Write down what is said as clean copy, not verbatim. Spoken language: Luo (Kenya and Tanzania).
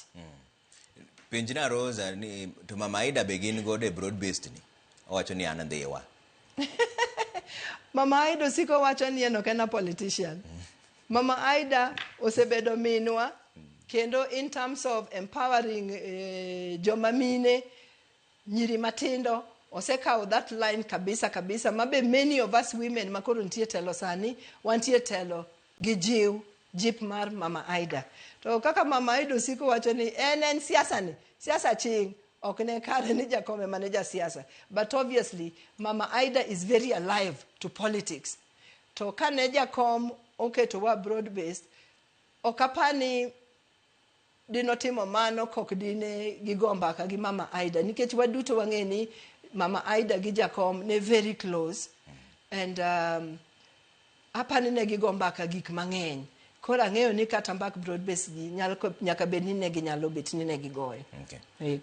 party. Pinjina Rosa ni to Mama Idah begin go de broad based ni. Owacho ni an ndhiwa. Mama Idah siko wacho ni en ok en politician. Mama Idah osebedo minwa kendo in terms of empowering joma mine nyiri matindo osekawo that line kabisa mabe many of us women makoro ntie telo sani wantie telo gi jip mar Mama Idah. To kaka Mama Idah siko wacho ni en siasa ching ok ne kare ni jakome manager siasa, but obviously Mama Idah is very alive to politics. To kane jakom oketowa broad based okapani dinotimo mano kok dine gigo mbaka gi Mama Idah nikech waduto wang'eni Mama Idah gi jakom ne very close and apani ne gigo mbaka gik mang'eny. Kora ng'eyo ni kata mbak broad based gi nyaka bed ni ne ginyalo bet ni ne gigoyo. Okay.